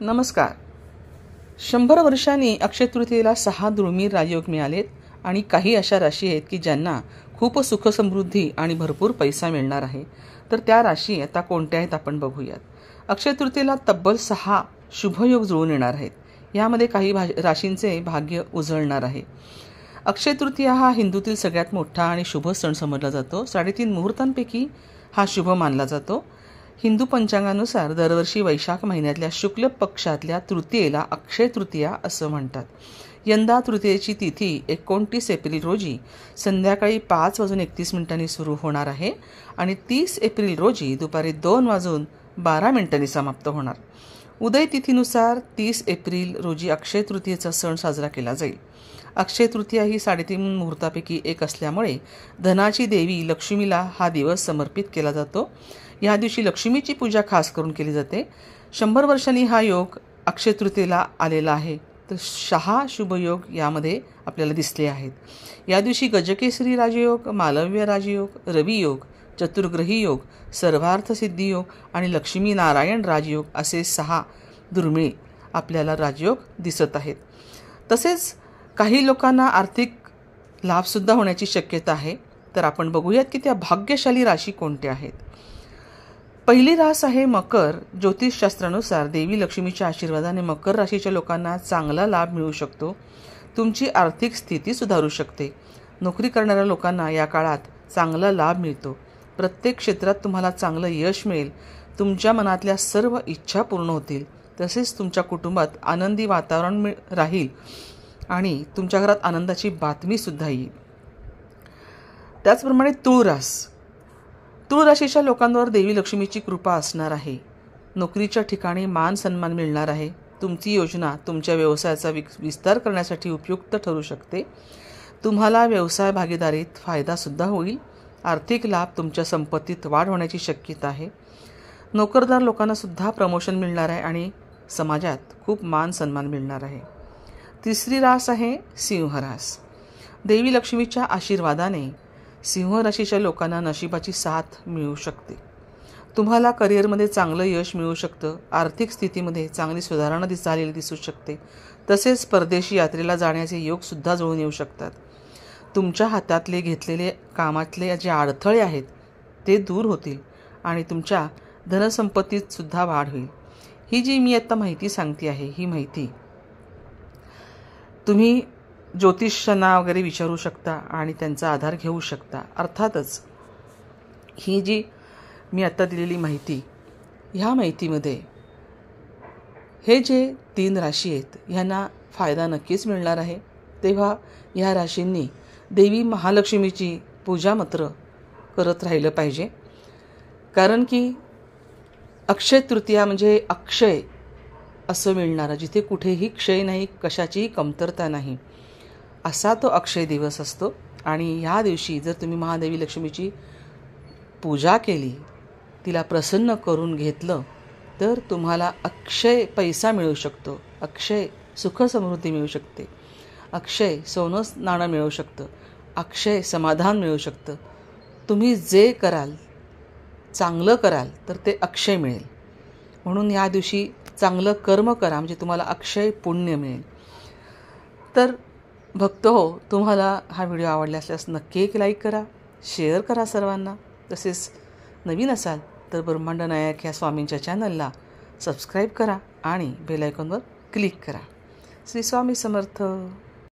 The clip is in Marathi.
नमस्कार. 100 वर्षांनी अक्षय तृतीयेला 6 दुर्मिळ राजयोग मिळालेत आणि काही अशा राशी आहेत की ज्यांना खूप सुख समृद्धी आणि भरपूर पैसा मिळणार आहे. तर त्या राशी आता कोणत्या आहेत आपण बघूयात. अक्षय तृतीयेला तब्बल 6 शुभयोग जुळून येणार आहेत. यामध्ये काही राशींचे भाग्य उजळणार आहे. अक्षय तृतीया हा हिंदूतील सगळ्यात मोठा आणि शुभ सण समजला जातो. 3.5 मुहूर्तांपैकी हा शुभ मानला जातो. हिंदू पंचांगानुसार दरवर्षी वैशाख महिन्यातल्या शुक्ल पक्षातल्या तृतीयेला अक्षय तृतीया असं म्हणतात. यंदा तृतीयेची तिथी 29 एप्रिल रोजी संध्याकाळी 5:31 सुरू होणार आहे आणि 30 एप्रिल रोजी दुपारी 2:12 समाप्त होणार. उदय तिथीनुसार 30 एप्रिल रोजी अक्षय तृतीयेचा सण साजरा केला जाईल. अक्षय तृतीया ही 3.5 मुहूर्तापैकी एक असल्यामुळे धनाची देवी लक्ष्मीला हा दिवस समर्पित केला जातो. या दिवशी लक्ष्मीची पूजा खास करून केली जाते. 100 वर्षांनी हा योग अक्षय तृतीयेला आलेला आहे. तर 6 शुभयोग यामध्ये आपल्याला दिसले आहेत. या दिवशी गजकेसरी राजयोग, मालव्य राजयोग, रवी योग, चतुर्ग्रही योग, सर्वार्थ सिद्धी योग आणि लक्ष्मी नारायण राजयोग असे 6 दुर्मिळ आपल्याला राजयोग दिसत आहेत. तसेच काही लोकांना आर्थिक लाभसुद्धा होण्याची शक्यता आहे. तर आपण बघूयात की त्या भाग्यशाली राशी कोणत्या आहेत. पहिली रास आहे मकर. ज्योतिषशास्त्रानुसार देवी लक्ष्मीच्या आशीर्वादाने मकर राशीच्या लोकांना चांगला लाभ मिळू शकतो. तुमची आर्थिक स्थिती सुधारू शकते. नोकरी करणाऱ्या लोकांना या काळात चांगला लाभ मिळतो. प्रत्येक क्षेत्रात तुम्हाला चांगलं यश मिळेल. तुमच्या मनातल्या सर्व इच्छा पूर्ण होतील. तसेच तुमच्या कुटुंबात आनंदी वातावरण राहील आणि तुमच्या घरात आनंदाची बातमीसुद्धा येईल. त्याचप्रमाणे तुळ रास. तुळ राशीच्या लोकांवर देवी लक्ष्मीची कृपा असणार आहे. नोकरीच्या ठिकाणी मान सन्मान मिळणार आहे. तुमची योजना तुमच्या व्यवसायाचा विस्तार करण्यासाठी उपयुक्त ठरू शकते. तुम्हाला व्यवसाय भागीदारीत फायदासुद्धा होईल. आर्थिक लाभ, तुमच्या संपत्तीत वाढ होण्याची शक्यता आहे. नोकरदार लोकांनासुद्धा प्रमोशन मिळणार आहे आणि समाजात खूप मान सन्मान मिळणार आहे. तिसरी रास आहे सिंह रास. देवी लक्ष्मीच्या आशीर्वादाने सिंह राशीच्या लोकांना नशिबाची साथ मिळू शकते. तुम्हाला करिअरमध्ये चांगलं यश मिळू शकतं. आर्थिक स्थितीमध्ये चांगली सुधारणा झालेली दिसू शकते. तसेच परदेशी यात्रेला जाण्याचे योगसुद्धा जुळून येऊ शकतात. तुमच्या हातातले घेतलेले कामातले जे अडथळे आहेत ते दूर होतील आणि तुमच्या धनसंपत्तीत सुद्धा वाढ होईल. ही जी मी आता माहिती सांगते आहे, ही माहिती तुम्ही ज्योतिषांना वगैरे विचारू शकता आणि त्यांचा आधार घेऊ शकता. अर्थातच ही जी मी आत्ता दिलेली माहिती, ह्या माहितीमध्ये हे जे 3 राशी आहेत ह्यांना फायदा नक्कीच मिळणार आहे. तेव्हा ह्या राशींनी देवी महालक्ष्मीची पूजा मात्र करत राहिलं पाहिजे. कारण की अक्षय तृतीया म्हणजे अक्षय असं मिळणारं, जिथे कुठेही क्षय नाही, कशाचीही कमतरता नाही, असा तो अक्षय दिवस असतो. आणि ह्या दिवशी जर तुम्ही महादेवी लक्ष्मीची पूजा केली, तिला प्रसन्न करून घेतलं, तर तुम्हाला अक्षय पैसा मिळू शकतो. अक्षय सुख समृद्धी मिळू शकते. अक्षय सोनं नाणं मिळू शकतं. अक्षय समाधान मिळू शकतं. तुम्ही जे कराल, चांगलं कराल, तर ते अक्षय मिळेल. म्हणून ह्या दिवशी चांगलं कर्म करा, म्हणजे तुम्हाला अक्षय पुण्य मिळेल. तर भक्त हो, तुम्हाला हा व्हिडिओ आवडला असल्यास नक्की एक लाईक करा, शेअर करा सर्वांना. तसेच नवीन असाल तर ब्रह्मांड नायक ह्या स्वामींच्या चॅनलला सबस्क्राईब करा आणि बेल आयकॉनवर क्लिक करा. श्री स्वामी समर्थ.